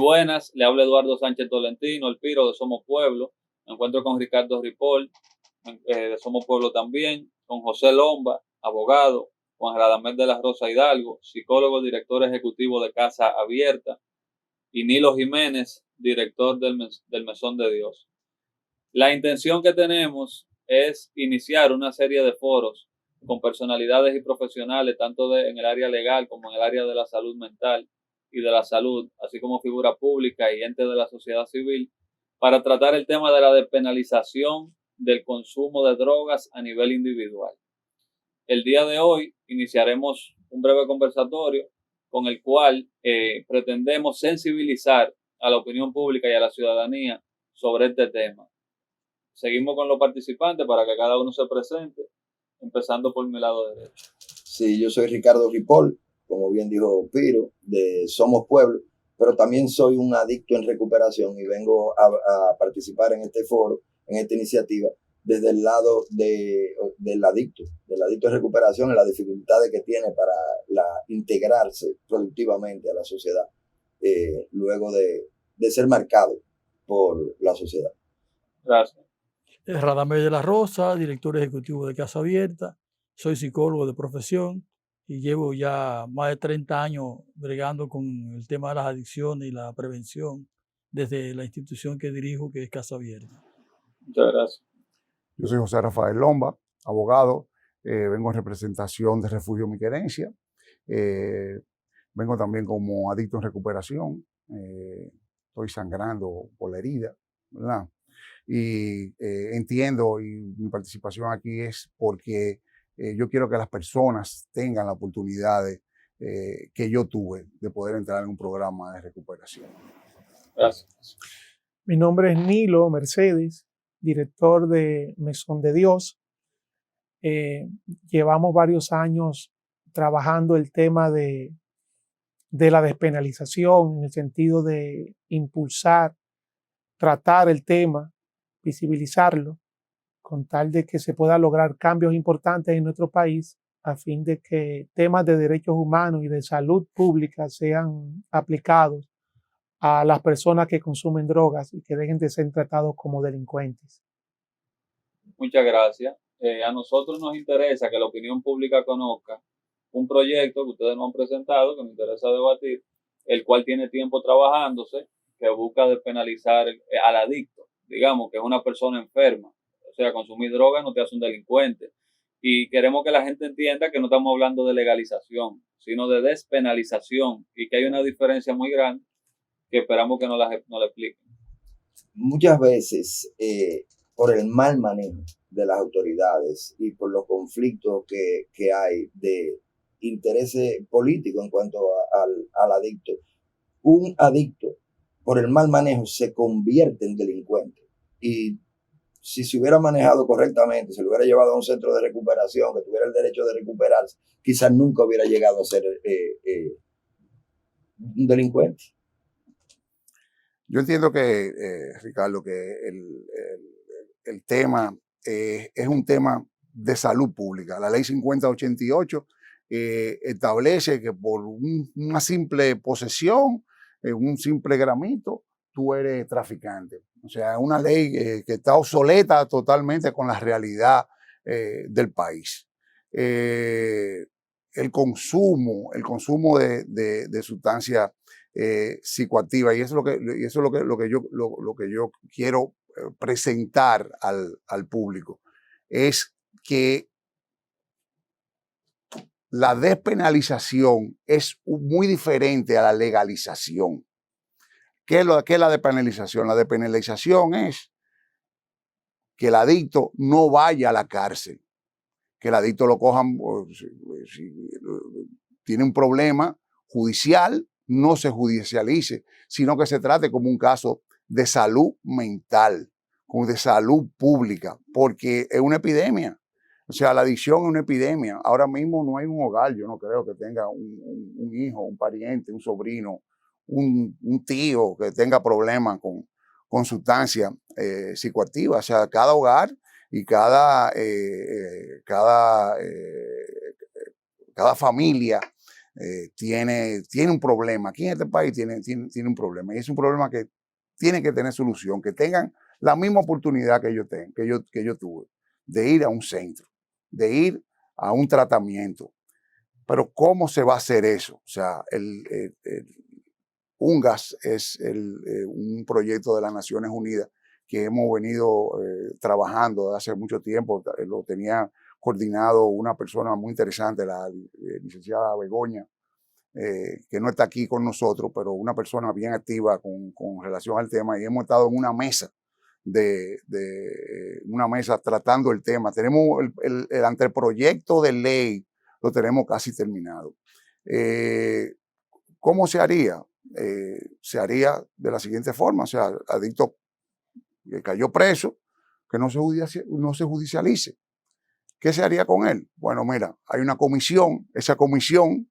buenas, le habla Eduardo Sánchez Tolentino, el Piro de Somos Pueblo. Me encuentro con Ricardo Ripoll, de Somos Pueblo también, con José Lomba, abogado, Juan Radamés de la Rosa Hidalgo, psicólogo, director ejecutivo de Casa Abierta, y Nilo Jiménez, director del Mesón de Dios. La intención que tenemos es iniciar una serie de foros con personalidades y profesionales, tanto en el área legal como en el área de la salud mental y de la salud, así como figura pública y entes de la sociedad civil, para tratar el tema de la despenalización del consumo de drogas a nivel individual. El día de hoy iniciaremos un breve conversatorio con el cual pretendemos sensibilizar a la opinión pública y a la ciudadanía sobre este tema. Seguimos con los participantes para que cada uno se presente, empezando por mi lado derecho. Sí, yo soy Ricardo Ripoll, como bien dijo Piro, de Somos Pueblo, pero también soy un adicto en recuperación y vengo a participar en este foro, en esta iniciativa, desde el lado del adicto en recuperación y las dificultades que tiene para integrarse productivamente a la sociedad, luego de ser marcado por la sociedad. Gracias. Radamés de la Rosa, director ejecutivo de Casa Abierta. Soy psicólogo de profesión y llevo ya más de 30 años bregando con el tema de las adicciones y la prevención desde la institución que dirijo, que es Casa Abierta. Muchas gracias. Yo soy José Rafael Lomba, abogado. Vengo en representación de Refugio Mi Querencia. Vengo también como adicto en recuperación. Estoy sangrando por la herida, ¿verdad? Y entiendo, y mi participación aquí es porque yo quiero que las personas tengan la oportunidad que yo tuve de poder entrar en un programa de recuperación. Gracias. Mi nombre es Nilo Mercedes, director de Mesón de Dios. Llevamos varios años trabajando el tema de la despenalización en el sentido de impulsar, tratar el tema, visibilizarlo, con tal de que se pueda lograr cambios importantes en nuestro país a fin de que temas de derechos humanos y de salud pública sean aplicados a las personas que consumen drogas y que dejen de ser tratados como delincuentes. Muchas gracias. A nosotros nos interesa que la opinión pública conozca un proyecto que ustedes nos han presentado, que nos interesa debatir, el cual tiene tiempo trabajándose, que busca despenalizar al adicto, digamos, que es una persona enferma. O sea, consumir droga no te hace un delincuente. Y queremos que la gente entienda que no estamos hablando de legalización, sino de despenalización, y que hay una diferencia muy grande que esperamos que nos la expliquen. Muchas veces, por el mal manejo de las autoridades y por los conflictos que hay de intereses políticos en cuanto al adicto, un adicto por el mal manejo se convierte en delincuente. Y si se hubiera manejado correctamente, se lo hubiera llevado a un centro de recuperación que tuviera el derecho de recuperarse, quizás nunca hubiera llegado a ser un delincuente. Yo entiendo que, Ricardo, que el tema es un tema de salud pública. La ley 5088 establece que por una simple posesión, un simple gramito, tú eres traficante. O sea, es una ley que está obsoleta totalmente con la realidad del país. El consumo de sustancias psicoactivas, y eso es lo que yo quiero presentar al público, es que la despenalización es muy diferente a la legalización. ¿Qué es la despenalización? La despenalización es que el adicto no vaya a la cárcel, que el adicto lo cojan, si tiene un problema judicial, no se judicialice, sino que se trate como un caso de salud mental, como de salud pública, porque es una epidemia. O sea, la adicción es una epidemia. Ahora mismo no hay un hogar, yo no creo que tenga un hijo, un pariente, un sobrino, un tío que tenga problemas con sustancias psicoactivas. O sea, cada hogar y cada familia tiene un problema. Aquí en este país tiene un problema. Y es un problema que tiene que tener solución, que tengan la misma oportunidad que yo tuve de ir a un centro, de ir a un tratamiento. Pero ¿cómo se va a hacer eso? O sea, el UNGAS es un proyecto de las Naciones Unidas que hemos venido trabajando desde hace mucho tiempo. Lo tenía coordinado una persona muy interesante, la licenciada Begoña, que no está aquí con nosotros, pero una persona bien activa con relación al tema, y hemos estado en una mesa una mesa tratando el tema. Tenemos el anteproyecto de ley, lo tenemos casi terminado. ¿Cómo se haría? Se haría de la siguiente forma, o sea, adicto que cayó preso, que no se judicialice. ¿Qué se haría con él? Bueno, mira, hay una comisión, esa comisión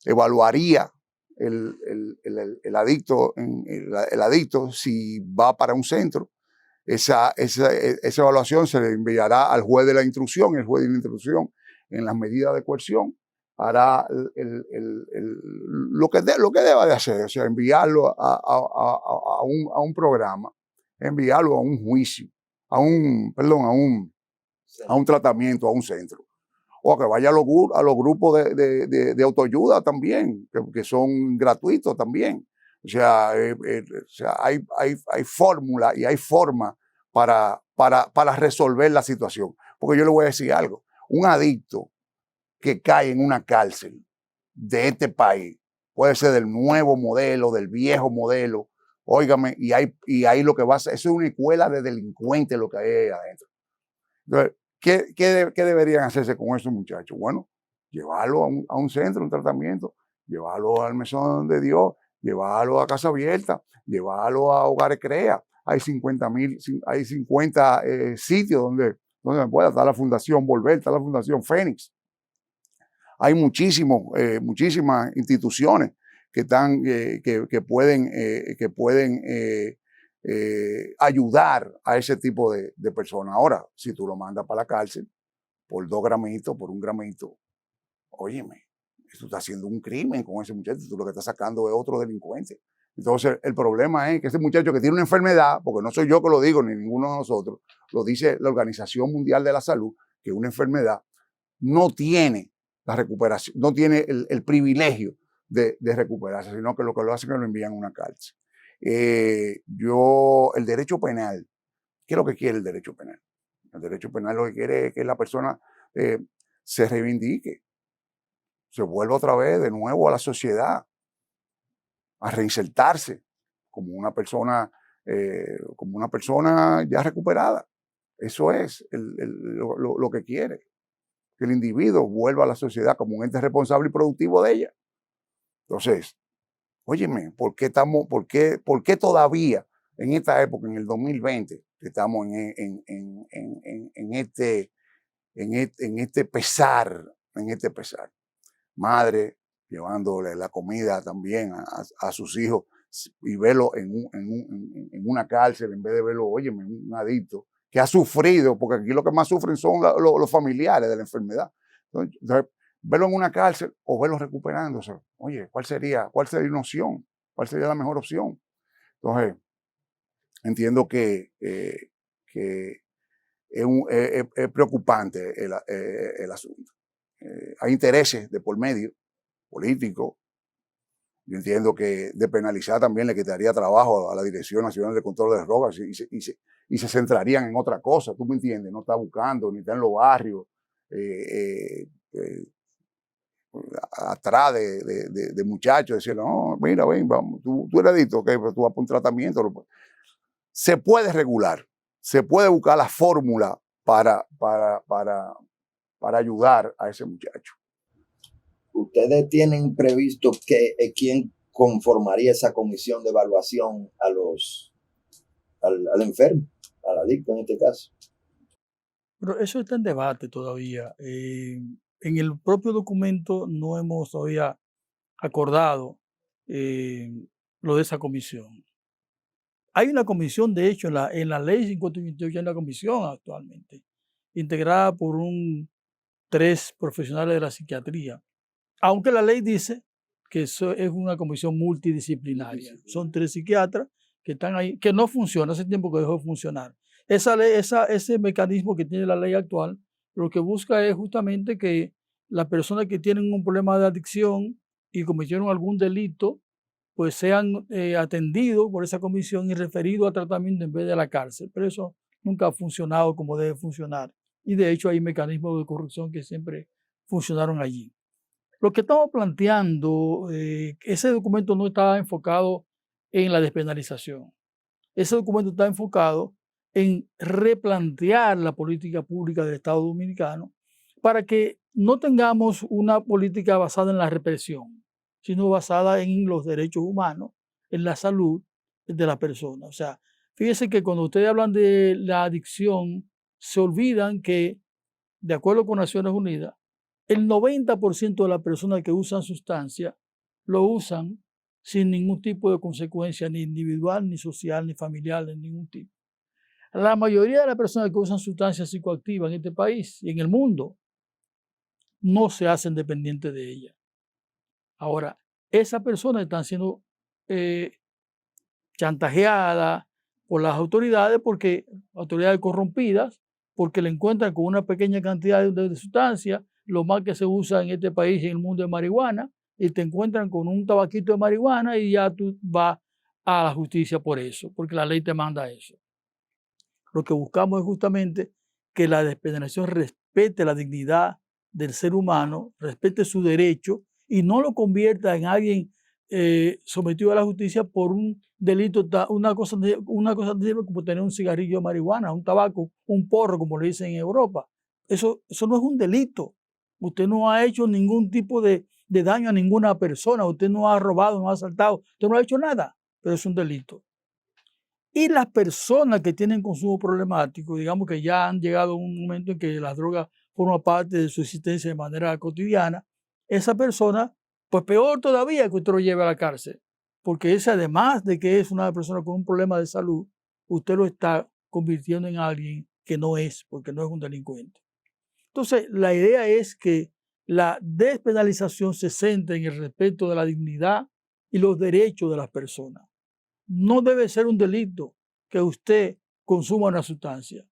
evaluaría el adicto si va para un centro. Esa evaluación se le enviará al juez de la instrucción. El juez de la instrucción, en las medidas de coerción, hará lo que deba de hacer, o sea, enviarlo a un programa, enviarlo a un juicio, a un tratamiento, a un centro. O que vaya a los grupos de autoayuda también, que son gratuitos también. O sea, hay fórmula y hay forma para resolver la situación. Porque yo le voy a decir algo, un adicto que cae en una cárcel de este país, puede ser del nuevo modelo, del viejo modelo, óigame, y ahí lo que va a hacer, eso es una escuela de delincuentes lo que hay ahí adentro. Entonces, ¿qué deberían hacerse con esos muchachos? Bueno, llevarlo a un centro, un tratamiento, llevarlo al Mesón de Dios, llevarlo a Casa Abierta, llevarlo a Hogares Crea. Hay 50 sitios donde pueda estar la Fundación Volver, está la Fundación Fénix. Hay muchísimas instituciones que pueden ayudar a ese tipo de personas. Ahora, si tú lo mandas para la cárcel por 2 gramitos, por 1 gramito, óyeme, tú estás haciendo un crimen con ese muchacho, tú lo que estás sacando es otro delincuente. Entonces, el problema es que ese muchacho que tiene una enfermedad, porque no soy yo que lo digo, ni ninguno de nosotros, lo dice la Organización Mundial de la Salud, que una enfermedad no tiene la recuperación, no tiene el privilegio de recuperarse, sino que lo hacen es que lo envían a una cárcel. El derecho penal, ¿qué es lo que quiere el derecho penal? El derecho penal lo que quiere es que la persona se reivindique, se vuelva otra vez de nuevo a la sociedad, a reinsertarse como una persona ya recuperada. Eso es lo que quiere, que el individuo vuelva a la sociedad como un ente responsable y productivo de ella. Entonces, óyeme, ¿por qué todavía en esta época, en el 2020, que estamos en este pesar, madre llevándole la comida también a sus hijos y verlo en una cárcel en vez de verlo, óyeme, un adicto que ha sufrido, porque aquí lo que más sufren son los familiares de la enfermedad. Entonces, verlo en una cárcel o verlo recuperándose. Oye, ¿cuál sería una opción? ¿Cuál sería la mejor opción? Entonces, entiendo que es preocupante el asunto. Hay intereses de por medio, políticos. Yo entiendo que despenalizar también le quitaría trabajo a la Dirección Nacional de Control de Drogas y se centrarían en otra cosa, ¿tú me entiendes? No está buscando, ni está en los barrios, atrás de muchachos, decirle, no, mira, ven, vamos, tú eres adicto, ok, pero tú vas por un tratamiento. Se puede regular, se puede buscar la fórmula para ayudar a ese muchacho. ¿Ustedes tienen previsto quién conformaría esa comisión de evaluación al enfermo, al adicto en este caso? Pero eso está en debate todavía. En el propio documento no hemos todavía acordado lo de esa comisión. Hay una comisión, de hecho, en la ley 528 hay una comisión actualmente, integrada por 3 profesionales de la psiquiatría, Aunque la ley dice que eso es una comisión multidisciplinaria. Son 3 psiquiatras que están ahí, que no funciona, hace tiempo que dejó de funcionar. Esa ley, ese mecanismo que tiene la ley actual, lo que busca es justamente que las personas que tienen un problema de adicción y cometieron algún delito, pues sean atendidos por esa comisión y referidos a tratamiento en vez de la cárcel. Pero eso nunca ha funcionado como debe funcionar. Y de hecho hay mecanismos de corrupción que siempre funcionaron allí. Lo que estamos planteando, ese documento no está enfocado en la despenalización. Ese documento está enfocado en replantear la política pública del Estado Dominicano para que no tengamos una política basada en la represión, sino basada en los derechos humanos, en la salud de la persona. O sea, fíjense que cuando ustedes hablan de la adicción, se olvidan que, de acuerdo con Naciones Unidas, el 90% de las personas que usan sustancias lo usan sin ningún tipo de consecuencia, ni individual, ni social, ni familiar, de ningún tipo. La mayoría de las personas que usan sustancias psicoactivas en este país y en el mundo no se hacen dependientes de ellas. Ahora, esas personas están siendo chantajeadas por las autoridades, autoridades corrompidas, porque le encuentran con una pequeña cantidad de sustancias, lo más que se usa en este país y en el mundo es marihuana, y te encuentran con un tabaquito de marihuana y ya tú vas a la justicia por eso, porque la ley te manda eso. Lo que buscamos es justamente que la despenalización respete la dignidad del ser humano, respete su derecho y no lo convierta en alguien sometido a la justicia por un delito, una cosa terrible como tener un cigarrillo de marihuana, un tabaco, un porro, como le dicen en Europa. Eso no es un delito. Usted no ha hecho ningún tipo de daño a ninguna persona, usted no ha robado, no ha asaltado, usted no ha hecho nada, pero es un delito. Y las personas que tienen consumo problemático, digamos que ya han llegado a un momento en que las drogas forman parte de su existencia de manera cotidiana, esa persona, pues peor todavía que usted lo lleve a la cárcel, porque ese, además de que es una persona con un problema de salud, usted lo está convirtiendo en alguien que no es, porque no es un delincuente. Entonces, la idea es que la despenalización se centre en el respeto de la dignidad y los derechos de las personas. No debe ser un delito que usted consuma una sustancia.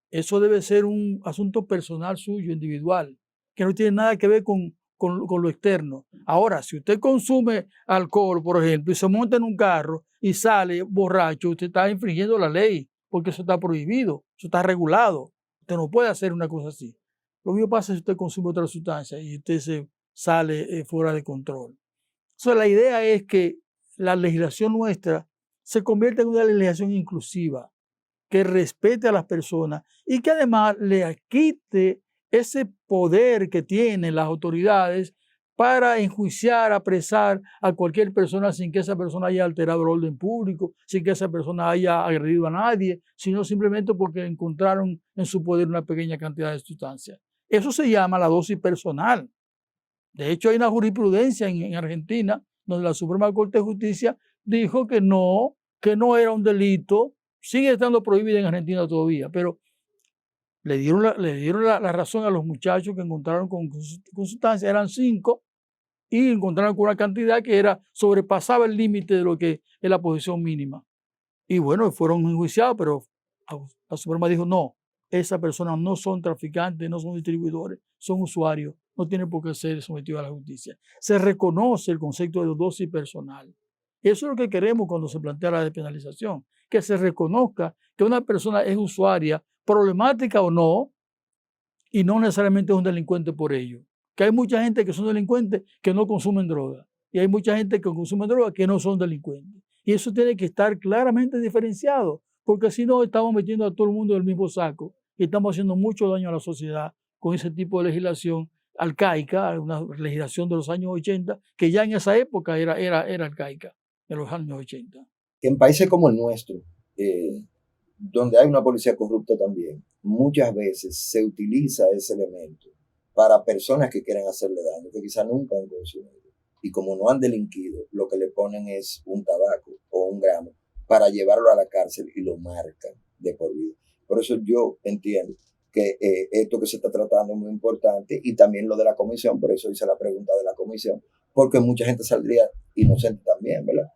Eso debe ser un asunto personal suyo, individual, que no tiene nada que ver con lo externo. Ahora, si usted consume alcohol, por ejemplo, y se monta en un carro y sale borracho, usted está infringiendo la ley, porque eso está prohibido, eso está regulado. Usted no puede hacer una cosa así. Lo mismo pasa si usted consume otra sustancia y usted se sale fuera de control. Entonces, la idea es que la legislación nuestra se convierta en una legislación inclusiva, que respete a las personas y que además le quite ese poder que tienen las autoridades para enjuiciar, apresar a cualquier persona sin que esa persona haya alterado el orden público, sin que esa persona haya agredido a nadie, sino simplemente porque encontraron en su poder una pequeña cantidad de sustancias. Eso se llama la dosis personal. De hecho, hay una jurisprudencia en Argentina donde la Suprema Corte de Justicia dijo que no era un delito. Sigue estando prohibida en Argentina todavía, pero le dieron la razón a los muchachos que encontraron con sustancias, eran 5, y encontraron con una cantidad que sobrepasaba el límite de lo que es la posesión mínima. Y bueno, fueron enjuiciados, pero la Suprema dijo no, esas personas no son traficantes, no son distribuidores, son usuarios, no tienen por qué ser sometidos a la justicia. Se reconoce el concepto de dosis personal. Eso es lo que queremos cuando se plantea la despenalización, que se reconozca que una persona es usuaria, problemática o no, y no necesariamente es un delincuente por ello. Que hay mucha gente que son delincuentes que no consumen droga, y hay mucha gente que consume droga que no son delincuentes. Y eso tiene que estar claramente diferenciado, porque si no estamos metiendo a todo el mundo en el mismo saco y estamos haciendo mucho daño a la sociedad con ese tipo de legislación arcaica, una legislación de los años 80, que ya en esa época era arcaica, de los años 80. En países como el nuestro, donde hay una policía corrupta también, muchas veces se utiliza ese elemento para personas que quieren hacerle daño, que quizás nunca han consumido. Y como no han delinquido, lo que le ponen es un tabaco o un gramo para llevarlo a la cárcel y lo marcan de por vida. Por eso yo entiendo que esto que se está tratando es muy importante, y también lo de la comisión, por eso hice la pregunta de la comisión, porque mucha gente saldría inocente también, ¿verdad?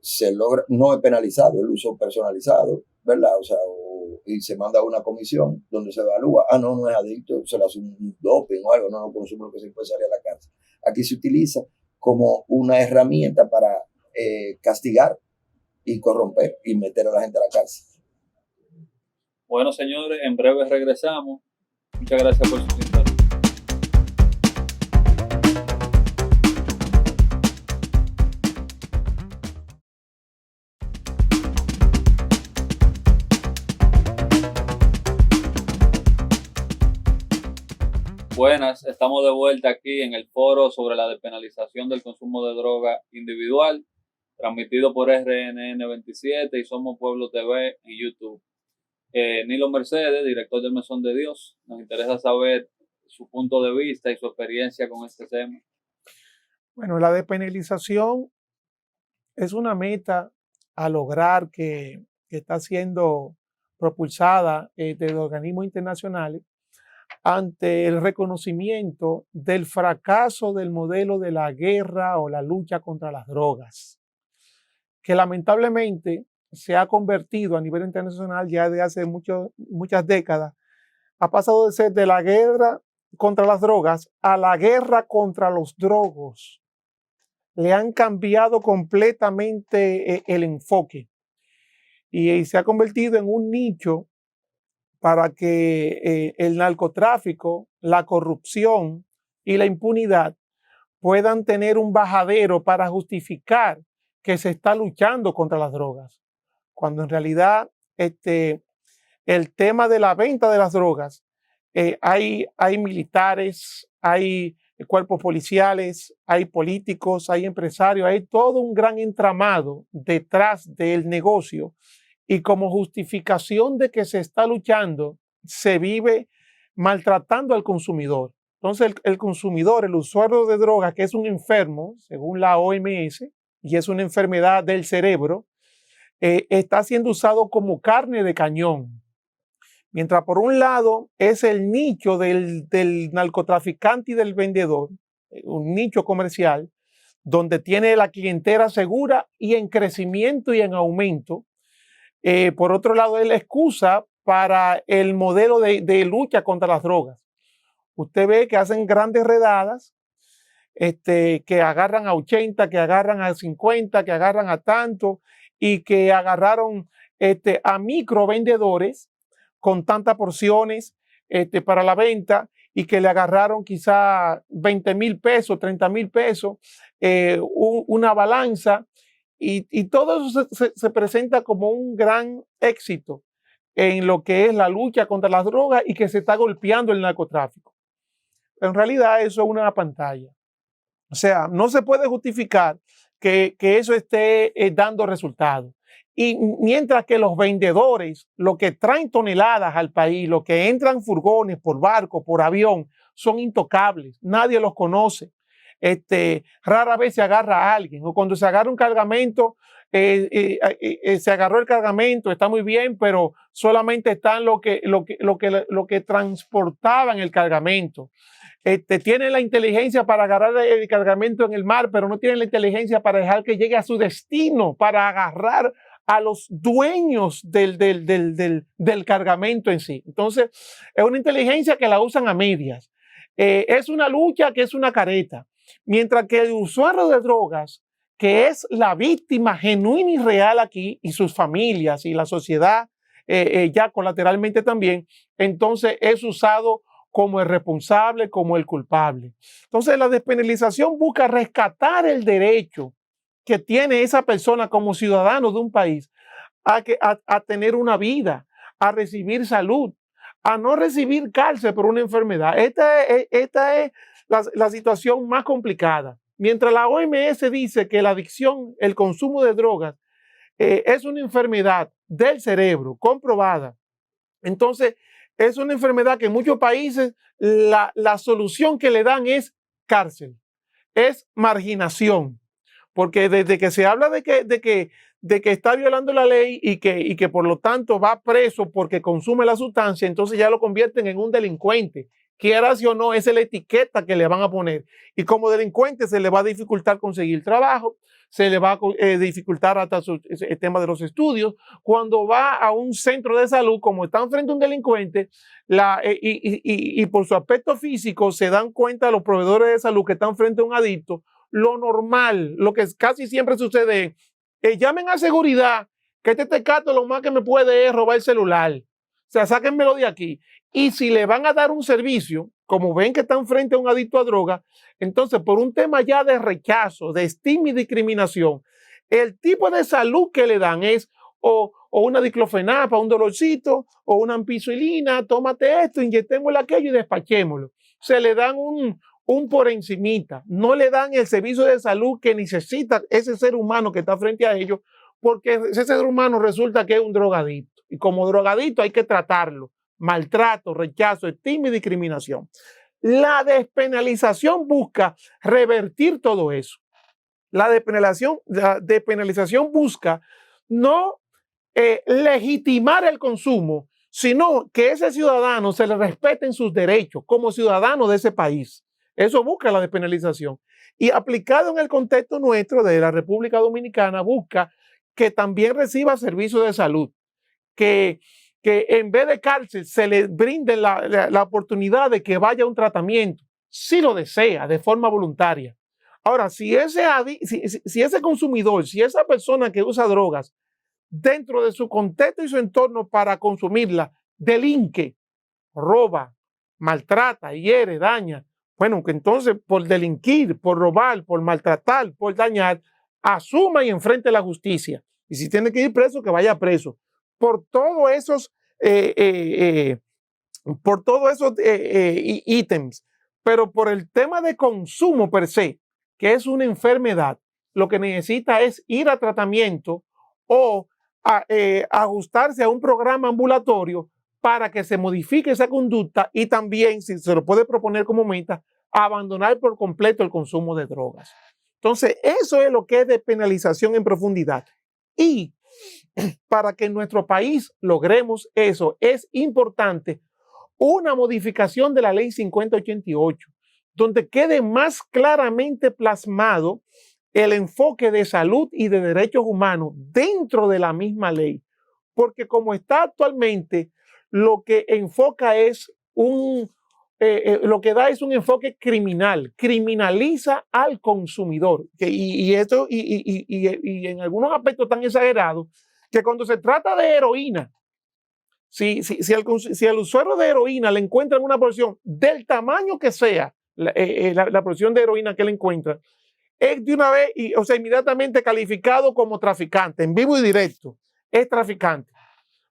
Se logra, no es penalizado el uso personalizado, ¿verdad? O sea, y se manda a una comisión donde se evalúa, no es adicto, se le hace un doping o algo, no consume lo que se puede salir a la cárcel. Aquí se utiliza como una herramienta para castigar y corromper y meter a la gente a la cárcel. Bueno, señores, en breve regresamos. Muchas gracias por su sintonía. Buenas, estamos de vuelta aquí en el foro sobre la despenalización del consumo de droga individual, transmitido por RNN 27 y Somos Pueblo TV en YouTube. Nilo Mercedes, director del Mesón de Dios, nos interesa saber su punto de vista y su experiencia con este tema. Bueno, la despenalización es una meta a lograr que está siendo propulsada desde organismos internacionales ante el reconocimiento del fracaso del modelo de la guerra o la lucha contra las drogas, que lamentablemente se ha convertido a nivel internacional ya de hace muchas décadas, ha pasado de ser de la guerra contra las drogas a la guerra contra los drogos. Le han cambiado completamente el enfoque y se ha convertido en un nicho para que el narcotráfico, la corrupción y la impunidad puedan tener un bajadero para justificar que se está luchando contra las drogas, cuando en realidad el tema de la venta de las drogas, hay militares, hay cuerpos policiales, hay políticos, hay empresarios, hay todo un gran entramado detrás del negocio, y como justificación de que se está luchando, se vive maltratando al consumidor. Entonces el consumidor, el usuario de drogas, que es un enfermo, según la OMS, y es una enfermedad del cerebro, está siendo usado como carne de cañón. Mientras por un lado es el nicho del narcotraficante y del vendedor, un nicho comercial, donde tiene la clientela segura y en crecimiento y en aumento. Por otro lado, es la excusa para el modelo de lucha contra las drogas. Usted ve que hacen grandes redadas, que agarran a 80, que agarran a 50, que agarran a tanto, y que agarraron a microvendedores con tantas porciones para la venta, y que le agarraron quizá 20,000 pesos, 30,000 pesos, una balanza, y todo eso se presenta como un gran éxito en lo que es la lucha contra las drogas y que se está golpeando el narcotráfico. Pero en realidad eso es una pantalla. O sea, no se puede justificar que eso esté dando resultados. Y mientras que los vendedores, los que traen toneladas al país, los que entran furgones por barco, por avión, son intocables, nadie los conoce. Rara vez se agarra a alguien, o cuando se agarra un cargamento, se agarró el cargamento, está muy bien, pero solamente están lo que transportaban el cargamento. Tienen la inteligencia para agarrar el cargamento en el mar, pero no tienen la inteligencia para dejar que llegue a su destino, para agarrar a los dueños del cargamento en sí. Entonces, es una inteligencia que la usan a medias. Es una lucha que es una careta. Mientras que el usuario de drogas, que es la víctima genuina y real aquí, y sus familias y la sociedad ya colateralmente también, entonces es usado como el responsable, como el culpable. Entonces la despenalización busca rescatar el derecho que tiene esa persona como ciudadano de un país a tener una vida, a recibir salud, a no recibir cárcel por una enfermedad. Esta es la situación más complicada. Mientras la OMS dice que la adicción, el consumo de drogas, es una enfermedad del cerebro comprobada, entonces es una enfermedad que en muchos países la solución que le dan es cárcel, es marginación, porque desde que se habla de que está violando la ley y que por lo tanto va preso porque consume la sustancia, entonces ya lo convierten en un delincuente. Quiera si o no, esa es la etiqueta que le van a poner. Y como delincuente se le va a dificultar conseguir trabajo, se le va a dificultar hasta el tema de los estudios. Cuando va a un centro de salud, como están frente a un delincuente, y por su aspecto físico se dan cuenta los proveedores de salud que están frente a un adicto, lo normal, lo que casi siempre sucede es, llamen a seguridad, que este tecato lo más que me puede es robar el celular. O sea, sáquenmelo de aquí. Y si le van a dar un servicio, como ven que están frente a un adicto a droga, entonces por un tema ya de rechazo, de estigma y discriminación, el tipo de salud que le dan es o una diclofenac, un dolorcito, o una ampicilina, tómate esto, inyectémosle aquello y despachémoslo. Se le dan un por encimita, no le dan el servicio de salud que necesita ese ser humano que está frente a ellos, porque ese ser humano resulta que es un drogadicto. Y como drogadicto hay que tratarlo. Maltrato, rechazo, estigma y discriminación. La despenalización busca revertir todo eso. La despenalización busca no legitimar el consumo, sino que ese ciudadano se le respeten sus derechos como ciudadano de ese país. Eso busca la despenalización. Y aplicado en el contexto nuestro de la República Dominicana, busca que también reciba servicios de salud, que en vez de cárcel se le brinde la oportunidad de que vaya a un tratamiento, si lo desea, de forma voluntaria. Ahora, si ese consumidor, si esa persona que usa drogas, dentro de su contexto y su entorno para consumirla, delinque, roba, maltrata, hiere, daña, bueno, que entonces por delinquir, por robar, por maltratar, por dañar, asuma y enfrente la justicia. Y si tiene que ir preso, que vaya preso. Por todos esos ítems, pero por el tema de consumo per se, que es una enfermedad, lo que necesita es ir a tratamiento o ajustarse a un programa ambulatorio para que se modifique esa conducta y también, si se lo puede proponer como meta, abandonar por completo el consumo de drogas. Entonces, eso es lo que es despenalización en profundidad. Y para que en nuestro país logremos eso, es importante una modificación de la ley 5088, donde quede más claramente plasmado el enfoque de salud y de derechos humanos dentro de la misma ley. Porque como está actualmente, lo que enfoca es lo que da es un enfoque criminal, criminaliza al consumidor. Y en algunos aspectos tan exagerados que cuando se trata de heroína, si al usuario de heroína le encuentran una porción del tamaño que sea, la porción de heroína que le encuentran, es de una vez, o sea, inmediatamente calificado como traficante, en vivo y directo, es traficante.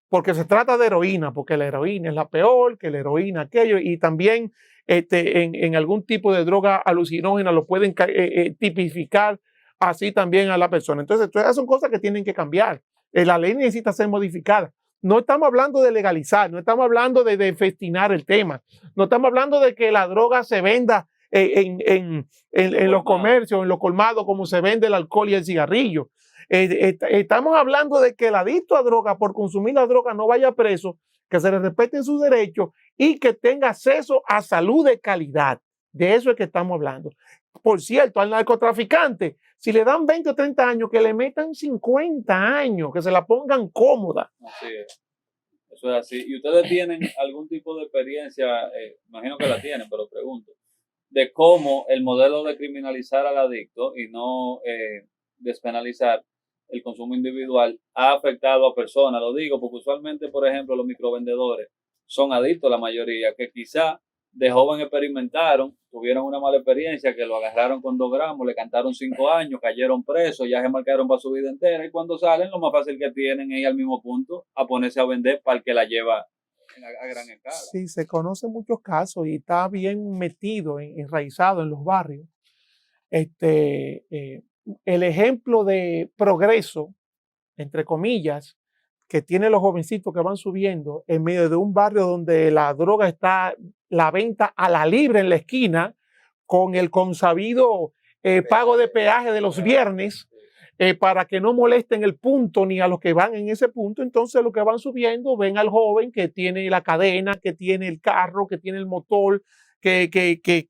Porque se trata de heroína, porque la heroína es la peor, que la heroína aquello, y también en algún tipo de droga alucinógena lo pueden tipificar así también a la persona. Entonces, esas son cosas que tienen que cambiar. La ley necesita ser modificada. No estamos hablando de legalizar, no estamos hablando de festinar el tema, no estamos hablando de que la droga se venda en los comercios, en los colmados, como se vende el alcohol y el cigarrillo. Estamos hablando de que el adicto a droga, por consumir la droga, no vaya preso, que se le respeten sus derechos y que tenga acceso a salud de calidad. De eso es que estamos hablando. Por cierto, al narcotraficante, si le dan 20 o 30 años, que le metan 50 años, que se la pongan cómoda. Así es. Eso es así. ¿Y ustedes tienen algún tipo de experiencia, imagino que la tienen, pero pregunto, de cómo el modelo de criminalizar al adicto y no despenalizar el consumo individual ha afectado a personas? Lo digo porque usualmente, por ejemplo, los microvendedores son adictos, la mayoría, que quizá de joven experimentaron, tuvieron una mala experiencia, que lo agarraron con 2 gramos, le cantaron 5 años, cayeron presos, ya se marcaron para su vida entera, y cuando salen, lo más fácil que tienen es ir al mismo punto a ponerse a vender para el que la lleva a gran escala. Sí, se conocen muchos casos y está bien metido, enraizado en los barrios. El ejemplo de progreso, entre comillas, que tienen los jovencitos que van subiendo en medio de un barrio donde la droga está, la venta a la libre en la esquina, con el consabido pago de peaje de los viernes, para que no molesten el punto ni a los que van en ese punto. Entonces los que van subiendo ven al joven que tiene la cadena, que tiene el carro, que tiene el motor, que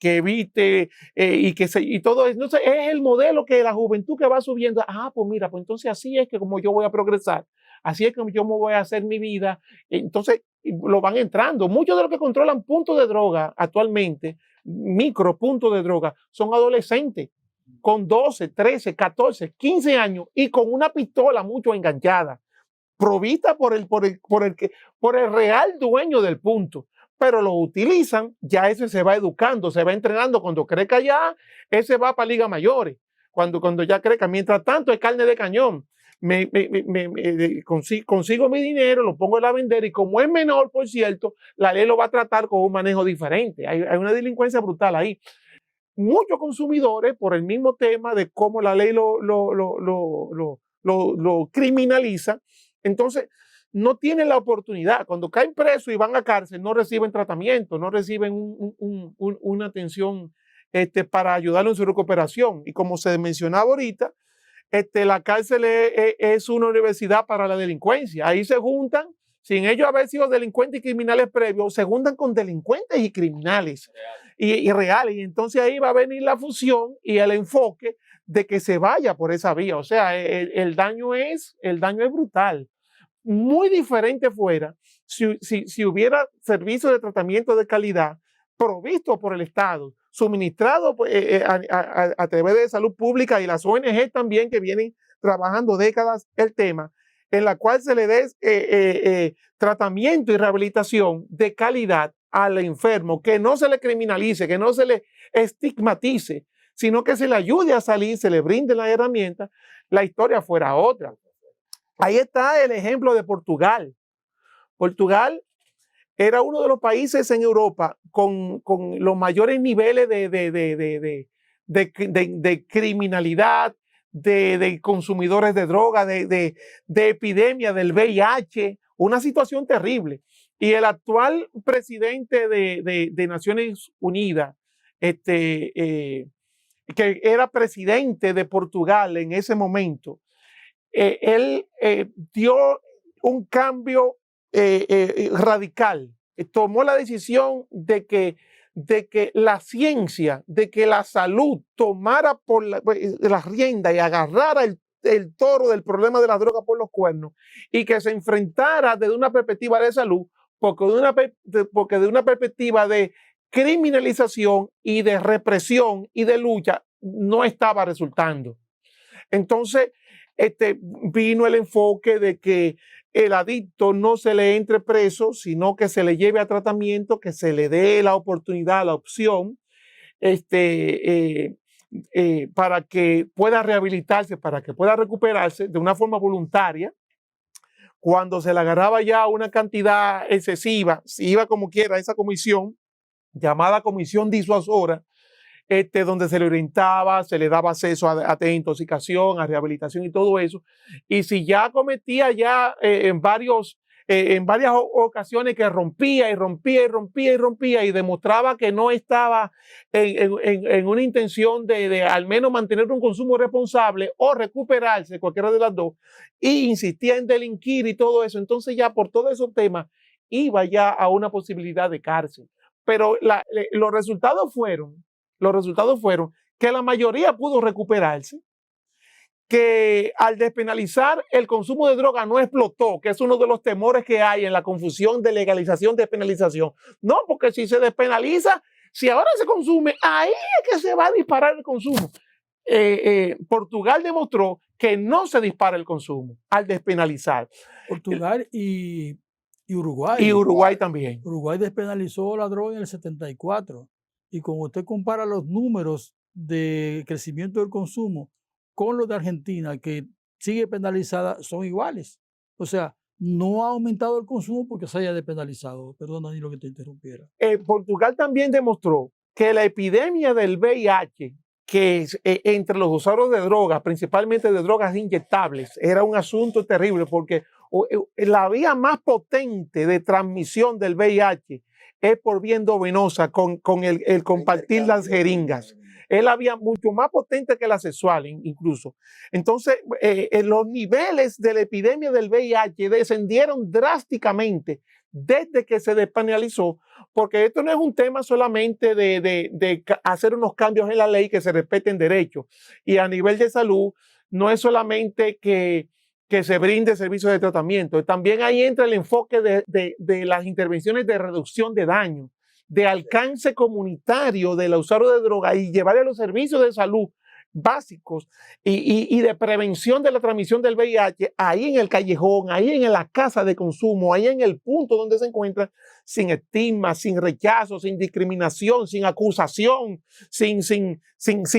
evite y todo eso. Entonces es el modelo que la juventud que va subiendo. Pues mira, pues entonces así es que como yo voy a progresar, así es como yo me voy a hacer mi vida. Entonces lo van entrando. Muchos de los que controlan puntos de droga actualmente, micro puntos de droga, son adolescentes con 12, 13, 14, 15 años y con una pistola mucho enganchada, provista por el real dueño del punto. Pero lo utilizan, ya ese se va educando, se va entrenando. Cuando crezca ya, ese va para ligas mayores. Cuando ya crezca, mientras tanto es carne de cañón. Consigo mi dinero, lo pongo a vender y como es menor, por cierto, la ley lo va a tratar con un manejo diferente. Hay una delincuencia brutal ahí. Muchos consumidores, por el mismo tema de cómo la ley lo criminaliza, entonces no tienen la oportunidad. Cuando caen presos y van a cárcel, no reciben tratamiento, no reciben una atención para ayudarlos en su recuperación. Y como se mencionaba ahorita, la cárcel es una universidad para la delincuencia. Ahí se juntan, sin ellos haber sido delincuentes y criminales previos, se juntan con delincuentes y criminales y reales. Y entonces ahí va a venir la fusión y el enfoque de que se vaya por esa vía. O sea, el daño es brutal. Muy diferente fuera si hubiera servicios de tratamiento de calidad provistos por el Estado, suministrado a través de salud pública y las ONG también que vienen trabajando décadas el tema, en la cual se le dé tratamiento y rehabilitación de calidad al enfermo, que no se le criminalice, que no se le estigmatice, sino que se le ayude a salir, se le brinde la herramienta, la historia fuera otra. Ahí está el ejemplo de Portugal. Portugal era uno de los países en Europa con los mayores niveles de criminalidad, de consumidores de droga, de epidemia del VIH, una situación terrible. Y el actual presidente de Naciones Unidas, que era presidente de Portugal en ese momento, él dio un cambio radical. Tomó la decisión de que la ciencia, de que la salud tomara por la rienda y agarrara el toro del problema de la droga por los cuernos y que se enfrentara desde una perspectiva de salud, porque de una perspectiva de criminalización y de represión y de lucha no estaba resultando. Entonces, vino el enfoque de que el adicto no se le entre preso, sino que se le lleve a tratamiento, que se le dé la oportunidad, la opción, para que pueda rehabilitarse, para que pueda recuperarse de una forma voluntaria. Cuando se le agarraba ya una cantidad excesiva, si iba como quiera a esa comisión, llamada comisión disuasora, donde se le orientaba, se le daba acceso a desintoxicación, a rehabilitación y todo eso. Y si ya cometía ya en varias ocasiones que rompía y demostraba que no estaba en una intención de al menos mantener un consumo responsable o recuperarse, cualquiera de las dos, y insistía en delinquir y todo eso, entonces ya por todos esos temas iba ya a una posibilidad de cárcel. Pero los resultados fueron que la mayoría pudo recuperarse, que al despenalizar el consumo de droga no explotó, que es uno de los temores que hay en la confusión de legalización, despenalización. No, porque si se despenaliza, si ahora se consume, ahí es que se va a disparar el consumo. Portugal demostró que no se dispara el consumo al despenalizar. Portugal y Uruguay. Y Uruguay también. Uruguay despenalizó la droga en el 74. Y como usted compara los números de crecimiento del consumo con los de Argentina, que sigue penalizada, son iguales. O sea, no ha aumentado el consumo porque se haya despenalizado. Perdón, Danilo, que te interrumpiera. Portugal también demostró que la epidemia del VIH, que entre los usuarios de drogas, principalmente de drogas inyectables, era un asunto terrible porque la vía más potente de transmisión del VIH es por vía endovenosa con el compartir las jeringas. Él había mucho más potente que la sexual, incluso. Entonces, los niveles de la epidemia del VIH descendieron drásticamente desde que se despenalizó, porque esto no es un tema solamente de hacer unos cambios en la ley que se respeten derechos. Y a nivel de salud, no es solamente que se brinde servicios de tratamiento. También ahí entra el enfoque de las intervenciones de reducción de daño, de alcance comunitario del usuario de droga y llevarle los servicios de salud básicos y de prevención de la transmisión del VIH ahí en el callejón, ahí en la casa de consumo, ahí en el punto donde se encuentran, sin estigma, sin rechazo, sin discriminación, sin acusación, sin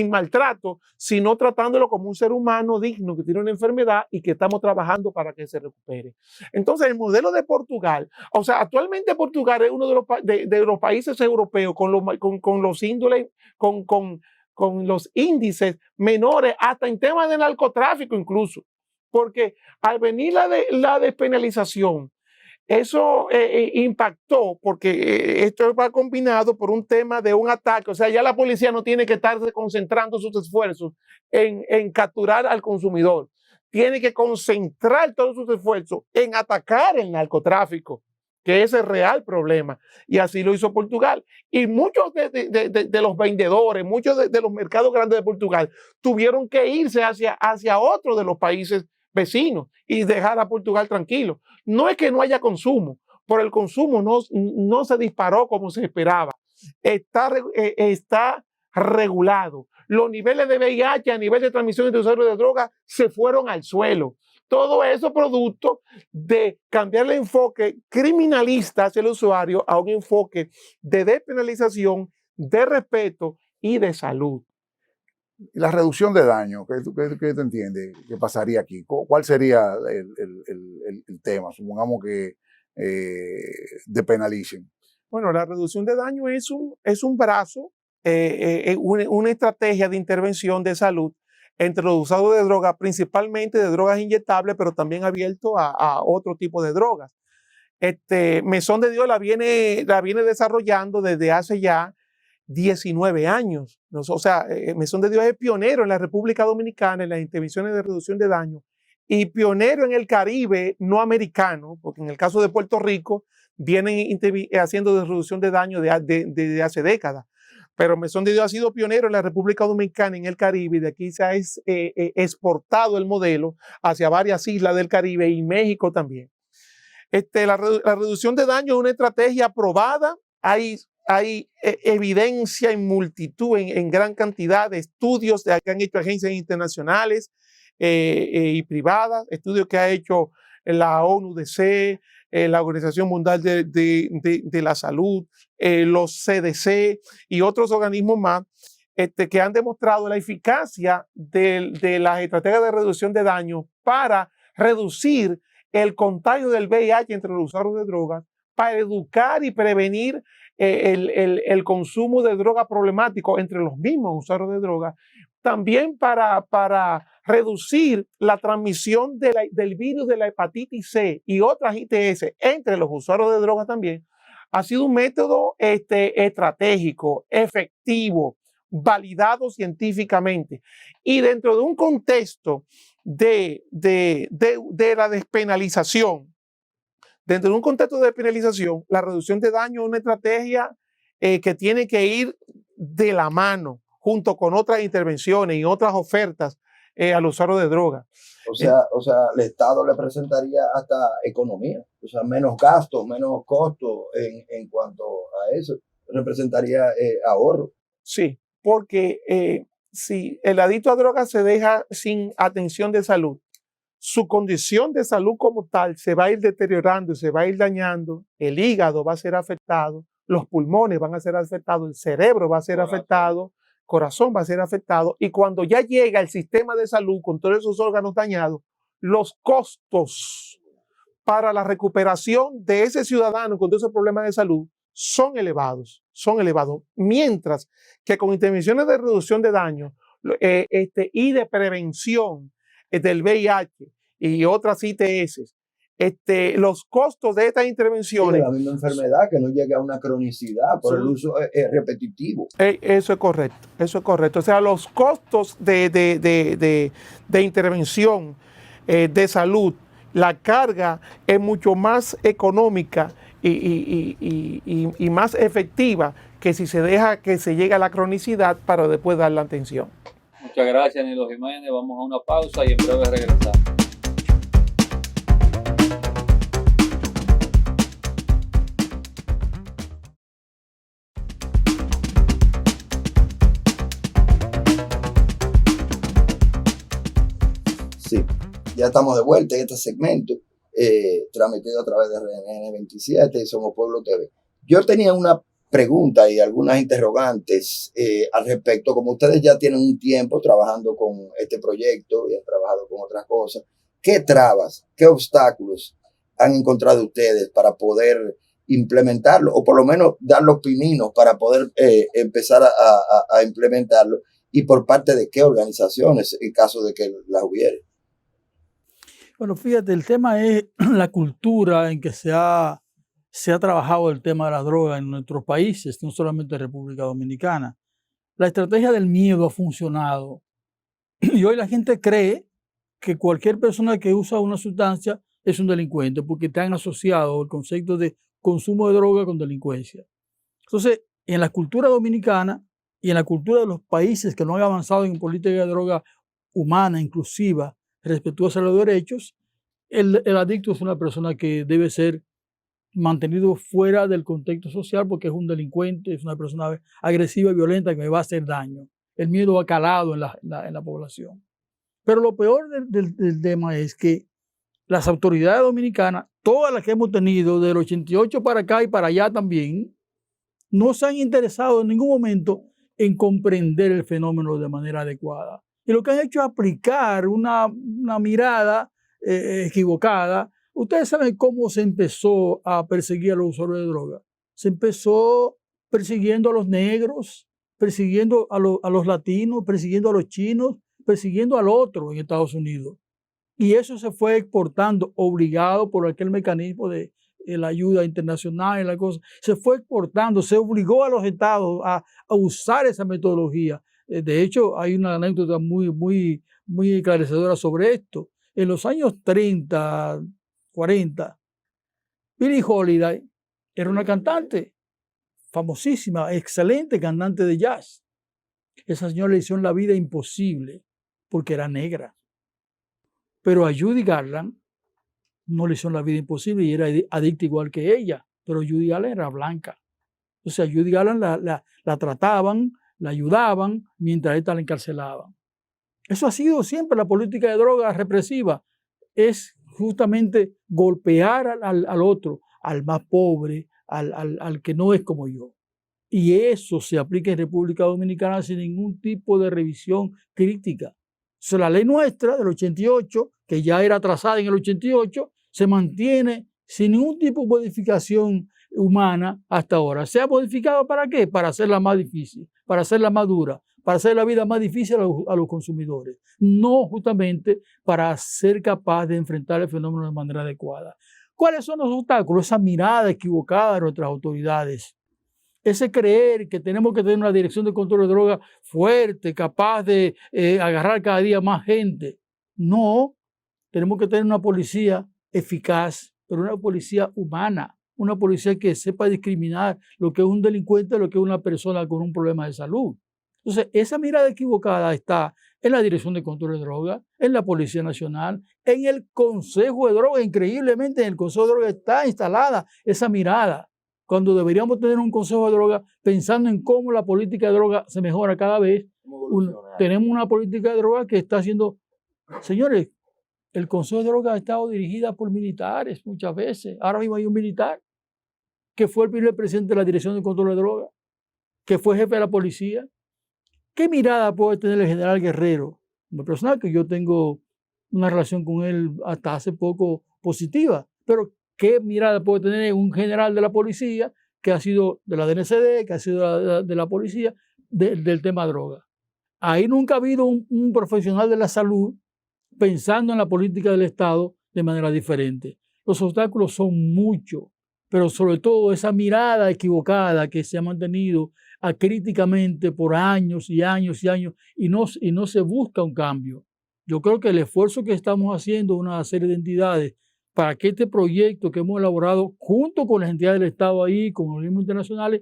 maltrato, sino tratándolo como un ser humano digno que tiene una enfermedad y que estamos trabajando para que se recupere. Entonces, el modelo de Portugal, o sea, actualmente Portugal es uno de los países europeos con los índoles, con los índices menores, hasta en temas de narcotráfico incluso, porque al venir la despenalización, eso impactó, porque esto va combinado por un tema de un ataque, o sea, ya la policía no tiene que estar concentrando sus esfuerzos en capturar al consumidor, tiene que concentrar todos sus esfuerzos en atacar el narcotráfico, que es el real problema. Y así lo hizo Portugal. Y muchos de los vendedores, muchos de los mercados grandes de Portugal tuvieron que irse hacia otro de los países vecinos y dejar a Portugal tranquilo. No es que no haya consumo, pero el consumo no se disparó como se esperaba. Está regulado. Los niveles de VIH a nivel de transmisión de usuarios de droga se fueron al suelo. Todo eso producto de cambiar el enfoque criminalista hacia el usuario a un enfoque de despenalización, de respeto y de salud. La reducción de daño, ¿qué te entiendes? ¿Qué pasaría aquí? ¿Cuál sería el tema? Supongamos que depenalicen. Bueno, la reducción de daño es un brazo, una estrategia de intervención de salud entre los usuarios de drogas, principalmente de drogas inyectables, pero también abierto a otro tipo de drogas. Mesón de Dios la viene desarrollando desde hace ya 19 años. O sea, Mesón de Dios es pionero en la República Dominicana en las intervenciones de reducción de daño y pionero en el Caribe no americano, porque en el caso de Puerto Rico vienen haciendo de reducción de daño desde hace décadas. Pero Mesón de Dios ha sido pionero en la República Dominicana, en el Caribe, y de aquí se ha exportado el modelo hacia varias islas del Caribe y México también. La reducción de daño es una estrategia aprobada, hay evidencia en multitud, en gran cantidad de estudios que han hecho agencias internacionales y privadas, estudios que ha hecho la ONU-DC, la Organización Mundial de la Salud, los CDC y otros organismos más que han demostrado la eficacia de las estrategias de reducción de daño para reducir el contagio del VIH entre los usuarios de drogas, para educar y prevenir el consumo de drogas problemáticos entre los mismos usuarios de drogas, también para reducir la transmisión del virus de la hepatitis C y otras ITS entre los usuarios de drogas también, ha sido un método estratégico, efectivo, validado científicamente. Y dentro de un contexto de la despenalización, dentro de un contexto de despenalización, la reducción de daño es una estrategia que tiene que ir de la mano junto con otras intervenciones y otras ofertas al usuario de drogas. O sea, el Estado le presentaría hasta economía, o sea, menos gastos, menos costos en cuanto a eso, representaría ahorro. Sí, porque si el adicto a drogas se deja sin atención de salud, su condición de salud como tal se va a ir deteriorando y se va a ir dañando, el hígado va a ser afectado, los pulmones van a ser afectados, el cerebro va a ser afectado, corazón va a ser afectado, y cuando ya llega el sistema de salud con todos esos órganos dañados, los costos para la recuperación de ese ciudadano con todos esos problemas de salud son elevados, mientras que con intervenciones de reducción de daño y de prevención del VIH y otras ITS, los costos de estas Sí, intervenciones. la misma enfermedad, que no llegue a una cronicidad por el uso repetitivo. Eso es correcto, eso es correcto. O sea, los costos de intervención de salud, la carga es mucho más económica y más efectiva que si se deja que se llegue a la cronicidad para después dar la atención. Muchas gracias, Nilo Jiménez. Vamos a una pausa y en breve regresamos. Sí, ya estamos de vuelta en este segmento, transmitido a través de RNN 27 y Somos Pueblo TV. Yo tenía una pregunta y algunas interrogantes al respecto. Como ustedes ya tienen un tiempo trabajando con este proyecto y han trabajado con otras cosas, ¿qué trabas, qué obstáculos han encontrado ustedes para poder implementarlo, o por lo menos dar los pininos para poder empezar a implementarlo? ¿Y por parte de qué organizaciones, en caso de que las hubiere? Bueno, fíjate, el tema es la cultura en que se ha trabajado el tema de la droga en nuestros países, no solamente en República Dominicana. La estrategia del miedo ha funcionado y hoy la gente cree que cualquier persona que usa una sustancia es un delincuente porque te han asociado el concepto de consumo de droga con delincuencia. Entonces, en la cultura dominicana y en la cultura de los países que no han avanzado en política de droga humana, inclusiva, respetuosa de los derechos, el adicto es una persona que debe ser mantenido fuera del contexto social porque es un delincuente, es una persona agresiva y violenta que me va a hacer daño. El miedo ha calado en la población. Pero lo peor del tema es que las autoridades dominicanas, todas las que hemos tenido, del 88 para acá y para allá también, no se han interesado en ningún momento en comprender el fenómeno de manera adecuada. Y lo que han hecho es aplicar una mirada equivocada. Ustedes saben cómo se empezó a perseguir a los usuarios de droga. Se empezó persiguiendo a los negros, persiguiendo a los latinos, persiguiendo a los chinos, persiguiendo al otro en Estados Unidos. Y eso se fue exportando, obligado por aquel mecanismo de la ayuda internacional y la cosa. Se fue exportando, se obligó a los estados a usar esa metodología. De hecho, hay una anécdota muy esclarecedora sobre esto. En los años 30, 40, Billie Holiday era una cantante famosísima, excelente cantante de jazz. Esa señora le hicieron la vida imposible porque era negra. Pero a Judy Garland no le hicieron la vida imposible y era adicta igual que ella, pero Judy Garland era blanca. O sea, Judy Garland la trataban, la ayudaban mientras esta la encarcelaban. Eso ha sido siempre la política de droga represiva. Es justamente golpear al otro, al más pobre, al que no es como yo. Y eso se aplica en República Dominicana sin ningún tipo de revisión crítica. O sea, la ley nuestra del 88, que ya era trazada en el 88, se mantiene sin ningún tipo de modificación humana hasta ahora. ¿Se ha modificado para qué? Para hacerla más difícil, para hacerla más dura, para hacer la vida más difícil a los consumidores. No justamente para ser capaz de enfrentar el fenómeno de manera adecuada. ¿Cuáles son los obstáculos? Esa mirada equivocada de nuestras autoridades. Ese creer que tenemos que tener una dirección de control de drogas fuerte, capaz de agarrar cada día más gente. No, tenemos que tener una policía eficaz, pero una policía humana, una policía que sepa discriminar lo que es un delincuente de lo que es una persona con un problema de salud. Entonces, esa mirada equivocada está en la Dirección de Control de Drogas, en la Policía Nacional, en el Consejo de Drogas. Increíblemente, en el Consejo de Drogas está instalada esa mirada, cuando deberíamos tener un Consejo de Drogas pensando en cómo la política de drogas se mejora cada vez. Tenemos una política de drogas que está haciendo... Señores, el Consejo de Drogas ha estado dirigida por militares muchas veces. Ahora mismo hay un militar que fue el primer presidente de la Dirección de Control de Drogas, que fue jefe de la policía. ¿Qué mirada puede tener el general Guerrero? Una persona que yo tengo una relación con él hasta hace poco positiva, pero ¿qué mirada puede tener un general de la policía que ha sido de la DNCD, que ha sido de la policía, del tema droga? Ahí nunca ha habido un profesional de la salud pensando en la política del Estado de manera diferente. Los obstáculos son muchos, pero sobre todo esa mirada equivocada que se ha mantenido acríticamente por años y años y años y no se busca un cambio. Yo creo que el esfuerzo que estamos haciendo una serie de entidades para que este proyecto que hemos elaborado junto con las entidades del Estado ahí, con organismos internacionales,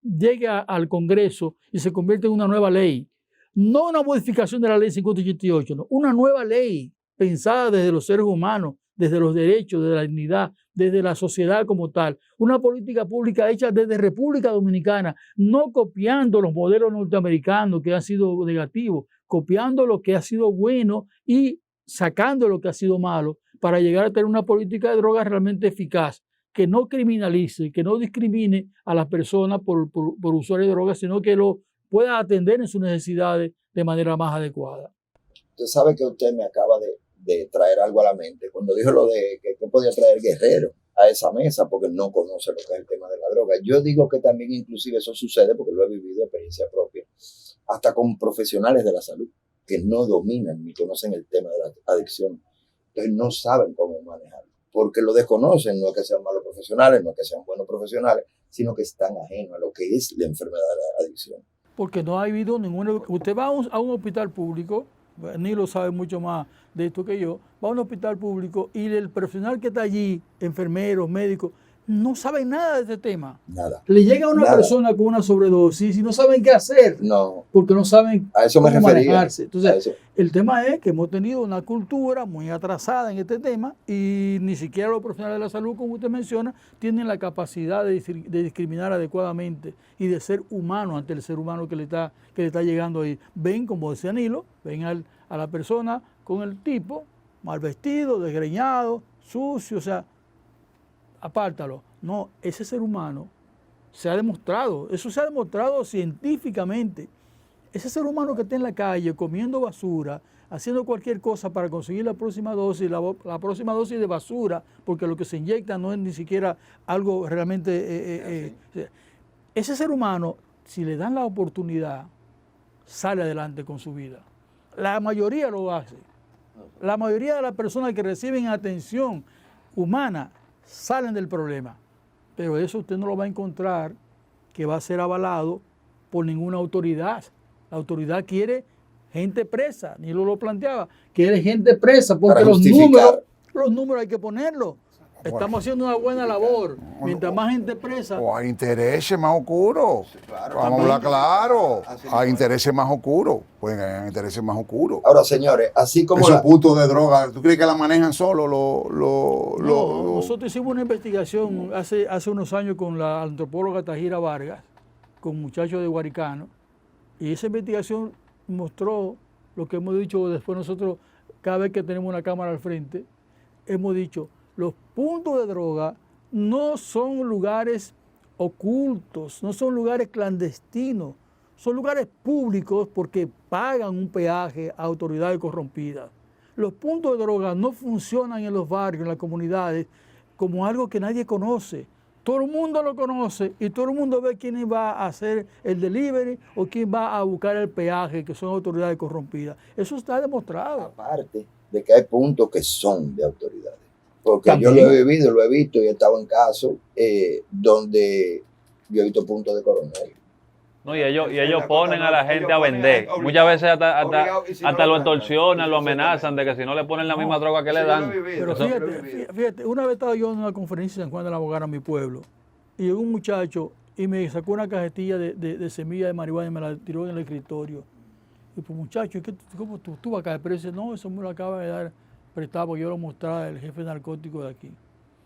llegue al Congreso y se convierta en una nueva ley. No una modificación de la ley 5088, no, una nueva ley pensada desde los seres humanos, desde los derechos, desde la dignidad, desde la sociedad como tal. Una política pública hecha desde República Dominicana, no copiando los modelos norteamericanos que han sido negativos, copiando lo que ha sido bueno y sacando lo que ha sido malo para llegar a tener una política de drogas realmente eficaz, que no criminalice, que no discrimine a las personas por usuarios de drogas, sino que lo pueda atender en sus necesidades de manera más adecuada. Usted sabe que usted me acaba de traer algo a la mente cuando dijo lo de que podía traer Guerrero a esa mesa porque no conoce lo que es el tema de la droga. Yo digo que también inclusive eso sucede porque lo he vivido de experiencia propia, hasta con profesionales de la salud que no dominan ni conocen el tema de la adicción. Entonces no saben cómo manejarlo, porque lo desconocen. No es que sean malos profesionales, no es que sean buenos profesionales, sino que están ajenos a lo que es la enfermedad de la adicción. Porque no ha habido ninguna... Usted va a un hospital público, Nilo sabe mucho más de esto que yo, va a un hospital público y el profesional que está allí, enfermeros, médicos, no saben nada de este tema. Nada. Le llega a una persona con una sobredosis y no saben qué hacer. No. Porque no saben a eso me cómo refería. manejarse. Entonces, el tema es que hemos tenido una cultura muy atrasada en este tema y ni siquiera los profesionales de la salud, como usted menciona, tienen la capacidad de discriminar adecuadamente y de ser humano ante el ser humano que le está llegando ahí. Ven, como decía Nilo, ven a la persona con el tipo mal vestido, desgreñado, sucio, o sea, apártalo. No, ese ser humano se ha demostrado, eso se ha demostrado científicamente. Ese ser humano que está en la calle comiendo basura, haciendo cualquier cosa para conseguir la próxima dosis de basura, porque lo que se inyecta no es ni siquiera algo realmente... ese ser humano, si le dan la oportunidad, sale adelante con su vida. La mayoría lo hace. La mayoría de las personas que reciben atención humana salen del problema, pero eso usted no lo va a encontrar que va a ser avalado por ninguna autoridad. La autoridad quiere gente presa, ni lo planteaba, quiere gente presa porque los números hay que ponerlos. Estamos haciendo una buena labor. Mientras más gente presa... O hay intereses más oscuros. Sí, claro. Vamos a hablar claro. Hay intereses más oscuros. Pueden haber intereses más oscuros. Ahora, señores, así como... Esos puntos de droga, ¿tú crees que la manejan solo nosotros hicimos una investigación hace unos años con la antropóloga Tajira Vargas, con muchachos de Guaricano, y esa investigación mostró lo que hemos dicho después nosotros, cada vez que tenemos una cámara al frente, hemos dicho... Los puntos de droga no son lugares ocultos, no son lugares clandestinos, son lugares públicos porque pagan un peaje a autoridades corrompidas. Los puntos de droga no funcionan en los barrios, en las comunidades, como algo que nadie conoce. Todo el mundo lo conoce y todo el mundo ve quién va a hacer el delivery o quién va a buscar el peaje, que son autoridades corrompidas. Eso está demostrado. Aparte de que hay puntos que son de autoridades. Porque también. Yo lo he vivido, lo he visto y he estado en casos donde yo he visto puntos de coronel. No, y ellos ponen a la gente a vender. Muchas veces hasta lo extorsionan, lo amenazan de que si no le ponen la misma droga que le dan. Pero fíjate, una vez estaba yo en una conferencia en San Juan de la Bogana, mi pueblo, y llegó un muchacho y me sacó una cajetilla de semilla de marihuana y me la tiró en el escritorio. Y pues, muchacho, ¿cómo tú vas a caer? Pero dice, no, eso me lo acaba de dar prestado porque yo lo mostraba el jefe narcótico de aquí.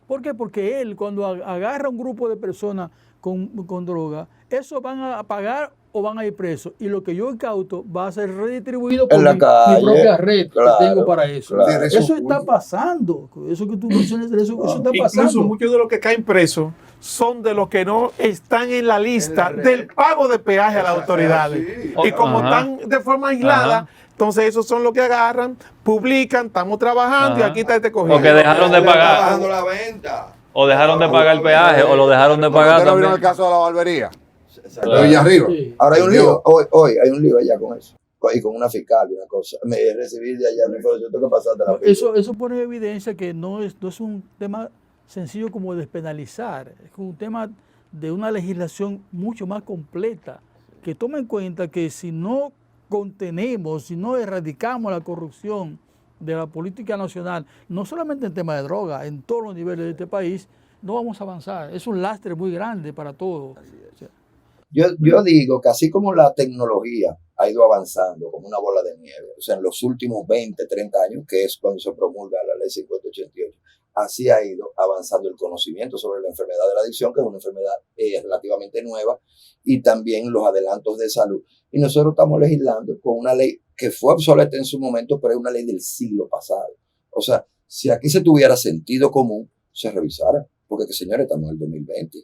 ¿Por qué? Porque él, cuando agarra un grupo de personas con droga, esos van a pagar o van a ir presos. Y lo que yo incauto va a ser redistribuido por mi propia red que tengo para eso. Claro. Eso está pasando. Eso que tú mencionas, eso está pasando. Incluso muchos de los que caen presos son de los que no están en la lista del pago de peaje a las autoridades. Sí. Y como están de forma aislada, entonces esos son los que agarran, publican, estamos trabajando y aquí está este cogido. O que dejaron de pagar. La venta. O dejaron de pagar el peaje, o lo dejaron de pagar también. ¿No vieron el caso de la barbería? De Villarriba. Sí. Ahora hay un lío, hoy hay un lío allá con eso. y con una fiscal y una cosa. Me recibí de allá, me fue, yo tengo que pasarte la Eso pone en evidencia que no es un tema sencillo como despenalizar, es un tema de una legislación mucho más completa, que toma en cuenta que si no contenemos, si no erradicamos la corrupción de la política nacional, no solamente en tema de droga, en todos los niveles de este país, no vamos a avanzar. Es un lastre muy grande para todos. O sea, yo digo que así como la tecnología ha ido avanzando como una bola de nieve, o sea, en los últimos 20, 30 años, que es cuando se promulga la ley 5088, así ha ido avanzando el conocimiento sobre la enfermedad de la adicción, que es una enfermedad relativamente nueva, y también los adelantos de salud. Y nosotros estamos legislando con una ley que fue obsoleta en su momento, pero es una ley del siglo pasado. O sea, si aquí se tuviera sentido común, se revisara, porque señores, estamos en el 2020.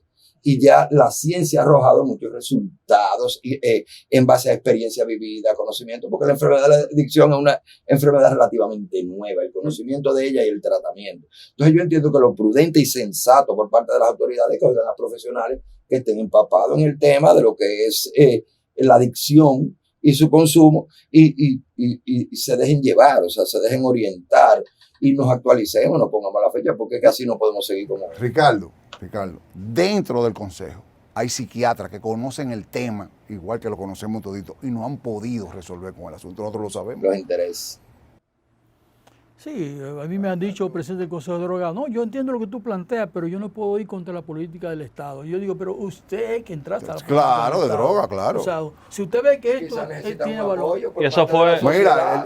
Y ya la ciencia ha arrojado muchos resultados en base a experiencia vivida, conocimiento, porque la enfermedad de la adicción es una enfermedad relativamente nueva, el conocimiento de ella y el tratamiento. Entonces yo entiendo que lo prudente y sensato por parte de las autoridades es que oigan a profesionales que estén empapados en el tema de lo que es la adicción y su consumo y se dejen llevar, o sea, se dejen orientar y nos actualicemos, nos pongamos a la fecha, porque es que así no podemos seguir como... Ricardo, dentro del Consejo hay psiquiatras que conocen el tema, igual que lo conocemos toditos, y no han podido resolver con el asunto. Nosotros lo sabemos. Los intereses. sí, a mí me han dicho, presidente del Consejo de Droga, no, yo entiendo lo que tú planteas, pero yo no puedo ir contra la política del Estado. Y yo digo, pero usted que entraste a la política Claro, del de Estado. droga, claro. O sea, si usted ve que esto tiene valor. Y eso fue... Mira,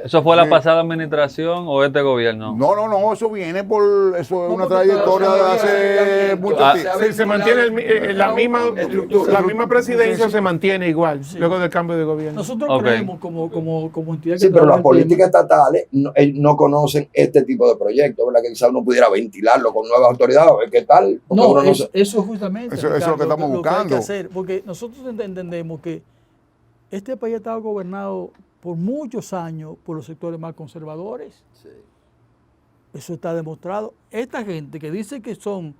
¿Eso fue la pasada administración o este gobierno? No, eso viene por, eso es No, una porque trayectoria de todavía hace mucho tiempo. Se mantiene la misma presidencia se mantiene igual luego del cambio de gobierno. Nosotros Ok. creemos como entidad que Sí, pero trabaja las el políticas tema. estatales no conocen este tipo de proyectos, ¿verdad? Que quizás uno pudiera ventilarlo con nuevas autoridades, a ver qué tal. Porque No, uno eso es justamente Eso es lo que estamos hay que buscando. hacer, porque nosotros entendemos que este país ha estado gobernado por muchos años por los sectores más conservadores. Eso está demostrado. Esta gente que dice que son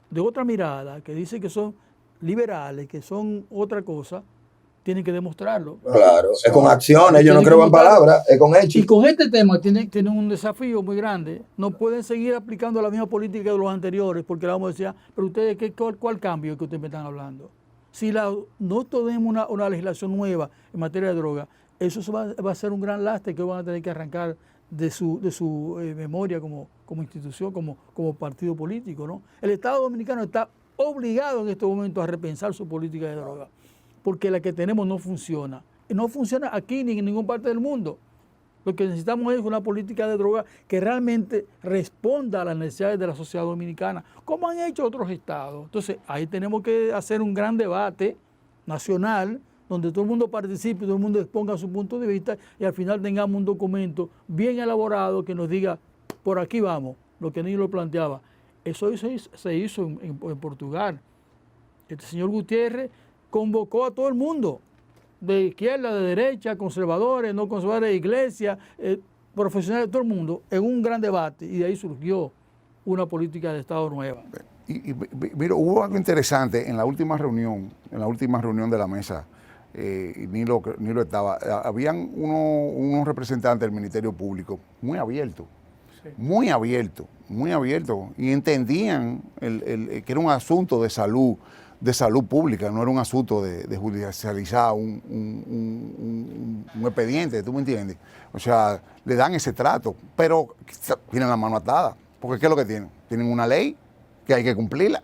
de otra mirada, que dice que son liberales, que son otra cosa, tienen que demostrarlo. Claro, es con acciones, yo no Tienen creo que en votar. palabras, es con hechos. Y con este tema tienen un desafío muy grande. No pueden seguir aplicando la misma política de los anteriores, porque le vamos a decir, pero ustedes, ¿cuál cambio que ustedes me están hablando? Si no tenemos una legislación nueva en materia de droga, eso va a ser un gran lastre que van a tener que arrancar de su memoria como institución, como partido político, ¿no? El Estado Dominicano está obligado en este momento a repensar su política de droga, porque la que tenemos no funciona. Y no funciona aquí ni en ninguna parte del mundo. Lo que necesitamos es una política de droga que realmente responda a las necesidades de la sociedad dominicana, como han hecho otros estados. Entonces, ahí tenemos que hacer un gran debate nacional, donde todo el mundo participe, todo el mundo exponga su punto de vista y al final tengamos un documento bien elaborado que nos diga, por aquí vamos, lo que Nilo lo planteaba. Eso se hizo en Portugal. Este señor Gutiérrez convocó a todo el mundo, de izquierda, de derecha, conservadores, no conservadores, iglesia, profesionales, todo el mundo, en un gran debate, y de ahí surgió una política de Estado nueva. Y mira, hubo algo interesante en la última reunión de la mesa, y Nilo estaba, habían unos representantes del Ministerio Público muy abiertos, muy abiertos, y entendían que era un asunto de salud pública, no era un asunto de judicializar un expediente, ¿tú me entiendes? O sea, le dan ese trato, pero tienen la mano atada, porque ¿qué es lo que tienen? Tienen una ley que hay que cumplirla,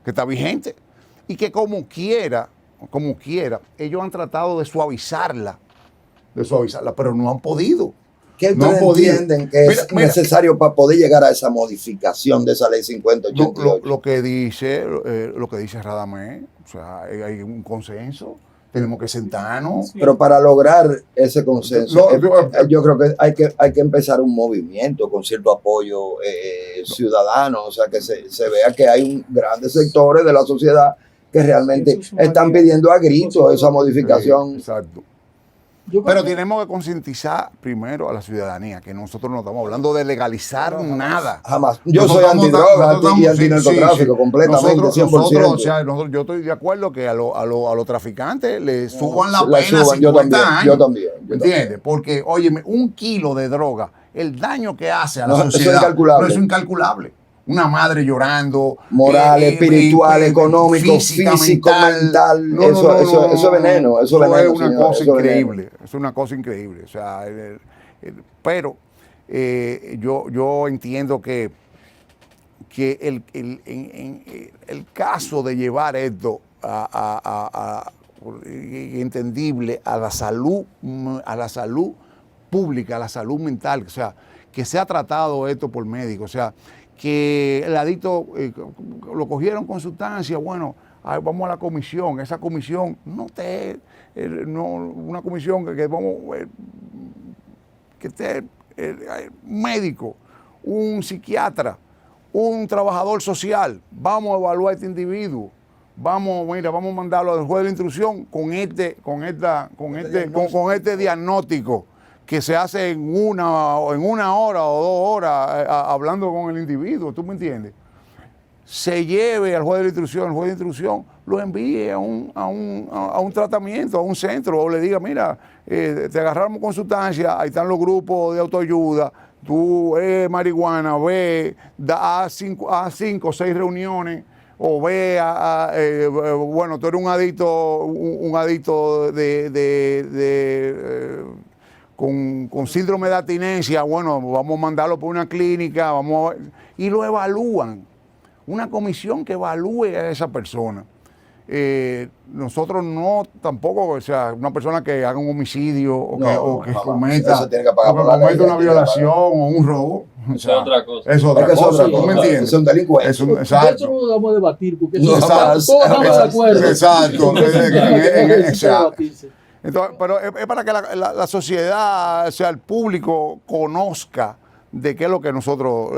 que está vigente, y que como quiera, ellos han tratado de suavizarla, pero no han podido. ¿Qué No ustedes han podido. entienden que es necesario para poder llegar a esa modificación de esa ley 5088? Lo que dice Radamés, o sea, hay un consenso, tenemos que sentarnos. Pero para lograr ese consenso, yo creo que hay que empezar un movimiento con cierto apoyo ciudadano, o sea, que se vea que hay grandes sectores de la sociedad que realmente están pidiendo a gritos esa modificación. Exacto. Pero tenemos que concientizar primero a la ciudadanía, que nosotros no estamos hablando de legalizar nada. Jamás. Yo Nosotros soy antidroga y antinarcotráfico completamente, nosotros, 100%. o sea, yo estoy de acuerdo que a los traficantes les suban la La pena suban, 50 años. Yo también. ¿Me entiendes? Porque, óyeme, 1 kilo de droga, el daño que hace a la No, eso es sociedad, incalculable. no, es incalculable. Una madre llorando. Moral, espiritual, económico, física, físico, mental. No, Eso es veneno. Eso es veneno, es una señor, cosa eso es increíble. veneno. Es una cosa increíble. O sea, pero yo entiendo que el caso de llevar esto entendible a la salud pública, a la salud mental, o sea, que se ha tratado esto por médicos, o sea, que el adicto lo cogieron con sustancia, bueno, vamos a la comisión, esa comisión una comisión que vamos, que esté un médico, un psiquiatra, un trabajador social, vamos a evaluar a este individuo. Vamos a mandarlo al juez de la instrucción con este diagnóstico que se hace en una hora o 2 horas hablando con el individuo, ¿tú me entiendes? Se lleve al juez de la instrucción, el juez de instrucción lo envíe a un tratamiento, a un centro, o le diga, mira, te agarramos con sustancia, ahí están los grupos de autoayuda, tú marihuana, ve, haz 5 o 6 reuniones, o ve bueno, tú eres un adicto con síndrome de abstinencia, bueno, vamos a mandarlo por una clínica, y lo evalúan. Una comisión que evalúe a esa persona. Nosotros no tampoco, o sea, una persona que haga un homicidio o que cometa una violación o un robo. Eso es otra cosa. Es otra cosa, ¿tú me entiendes? Es un delincuente. Exacto. Eso no lo vamos a debatir porque No, todos estamos de acuerdo. Exacto. Exacto. Entonces, pero es para que la sociedad, o sea, el público conozca de qué es lo que nosotros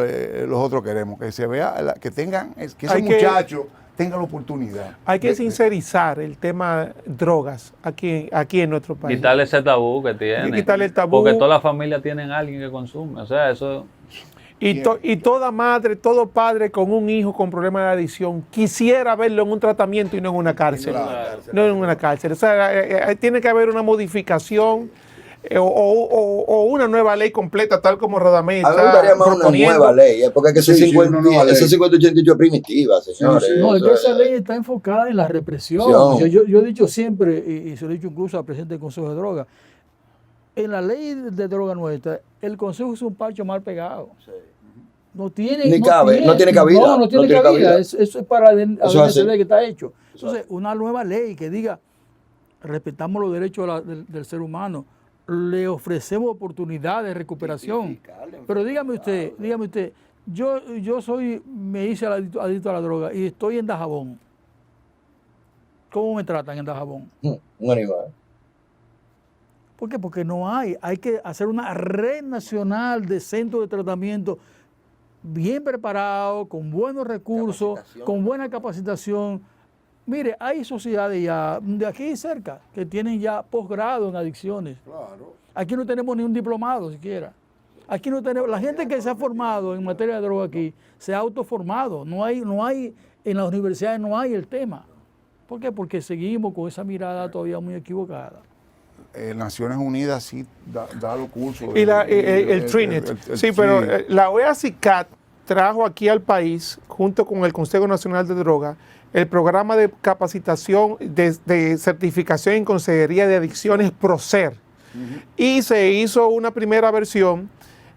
queremos, que se vea, que ese muchacho tenga la oportunidad. Hay que sincerizar el tema drogas aquí en nuestro país. Quitarle ese tabú que tiene. Quitarle el tabú. Porque toda la familia tienen a alguien que consume. O sea, eso... Y toda madre, todo padre con un hijo con problemas de adicción quisiera verlo en un tratamiento y no en una cárcel. No en una cárcel. O sea, tiene que haber una modificación o una nueva ley completa, tal como Radamés está proponiendo. A mí me gustaría más una nueva ley, porque ese 5088 es primitiva, señores. No, esa ley está enfocada en la represión. Yo he dicho siempre, y se lo he dicho incluso al presidente del Consejo de Drogas, en la ley de droga nuestra, el Consejo es un parcho mal pegado. No tiene cabida. No tiene cabida. Eso es para el que está hecho. Entonces, una nueva ley que diga, respetamos los derechos del ser humano, le ofrecemos oportunidades de recuperación. Pero dígame usted, yo me hice adicto a la droga y estoy en Dajabón. ¿Cómo me tratan en Dajabón? Un animal. ¿Por qué? Porque hay que hacer una red nacional de centros de tratamiento bien preparados, con buenos recursos, con buena capacitación. Mire, hay sociedades ya de aquí cerca que tienen ya posgrado en adicciones. Claro. Aquí no tenemos ni un diplomado siquiera. Aquí no tenemos, la gente que se ha formado en materia de droga aquí se ha autoformado. No hay, en las universidades no hay el tema. ¿Por qué? Porque seguimos con esa mirada todavía muy equivocada. Naciones Unidas sí da los cursos. Y el TRINET. Sí, pero la OEA-CICAT trajo aquí al país, junto con el Consejo Nacional de Drogas, el programa de capacitación de certificación en consejería de adicciones PROCER. Y se hizo una primera versión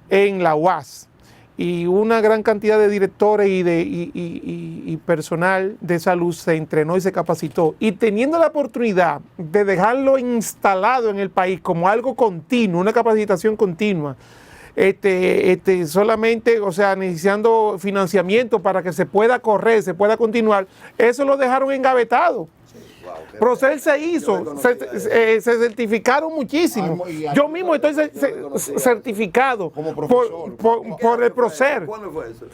en la UAS. Y una gran cantidad de directores y personal de salud se entrenó y se capacitó. Y teniendo la oportunidad de dejarlo instalado en el país como algo continuo, una capacitación continua, solamente, o sea, necesitando financiamiento para que se pueda correr, se pueda continuar, eso lo dejaron engavetado. PROCER se hizo, se certificaron muchísimo. Yo mismo estoy certificado por el PROCER. ¿Cuándo fue eso?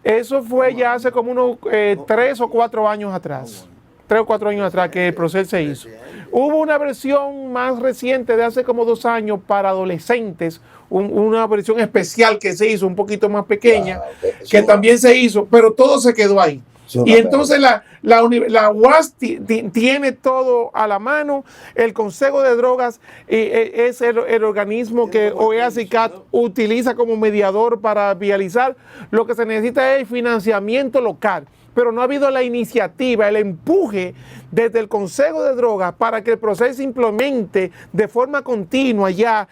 Eso fue ya hace como unos 3 o 4 años atrás. 3 o 4 años atrás que el proceso se hizo. Hubo una versión más reciente de hace como 2 años para adolescentes, una versión especial que se hizo, un poquito más pequeña, que también se hizo, pero todo se quedó ahí. Y entonces la UAS tiene todo a la mano. El Consejo de Drogas es el organismo que OEA-CICAT utiliza como mediador para vializar. Lo que se necesita es financiamiento local, pero no ha habido la iniciativa, el empuje desde el Consejo de Drogas para que el proceso se implemente de forma continua ya,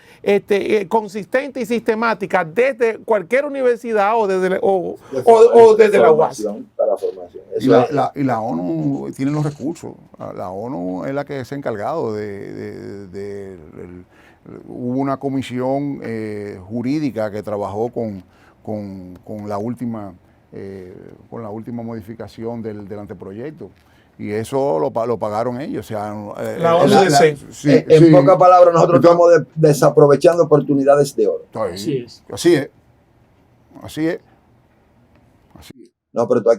consistente y sistemática desde cualquier universidad o desde la UAS. Para formación. Y la ONU tiene los recursos. La ONU es la que se ha encargado hubo una comisión jurídica que trabajó con la última modificación del anteproyecto. Y eso lo pagaron ellos. O sea, en pocas palabras, nosotros estamos desaprovechando oportunidades de oro. Así es. Así es. No, pero esto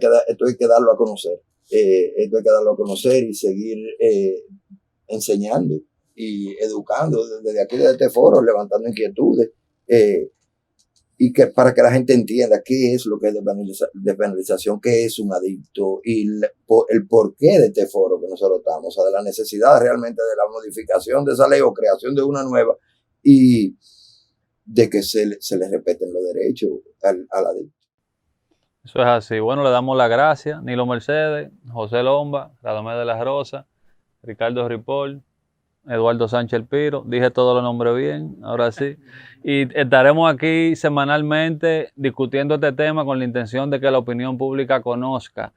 hay que darlo a conocer. Esto hay que darlo a conocer y seguir enseñando y educando desde aquí, desde este foro, levantando inquietudes. Y que para que la gente entienda qué es lo que es despenalización, qué es un adicto y el porqué de este foro que nosotros estamos, o sea, de la necesidad realmente de la modificación de esa ley o creación de una nueva y de que se le respeten los derechos al adicto. Eso es así. Bueno, le damos las gracias. Nilo Mercedes, José Lomba, Radamés de la Rosa, Ricardo Ripoll, Eduardo Sánchez El Piro. Dije todos los nombres bien, ahora sí. Y estaremos aquí semanalmente discutiendo este tema con la intención de que la opinión pública conozca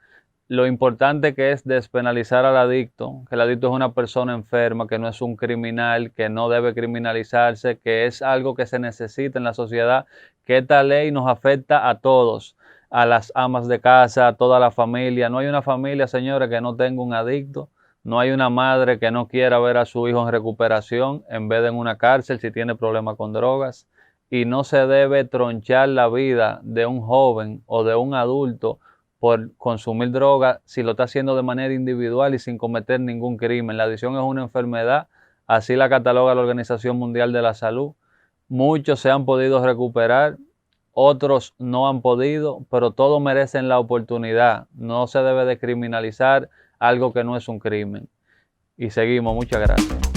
lo importante que es despenalizar al adicto, que el adicto es una persona enferma, que no es un criminal, que no debe criminalizarse, que es algo que se necesita en la sociedad, que esta ley nos afecta a todos, a las amas de casa, a toda la familia. No hay una familia, señores, que no tenga un adicto. No hay una madre que no quiera ver a su hijo en recuperación en vez de en una cárcel si tiene problemas con drogas. Y no se debe tronchar la vida de un joven o de un adulto por consumir drogas si lo está haciendo de manera individual y sin cometer ningún crimen. La adicción es una enfermedad, así la cataloga la Organización Mundial de la Salud. Muchos se han podido recuperar, otros no han podido, pero todos merecen la oportunidad. No se debe de criminalizar algo que no es un crimen. Y seguimos, muchas gracias.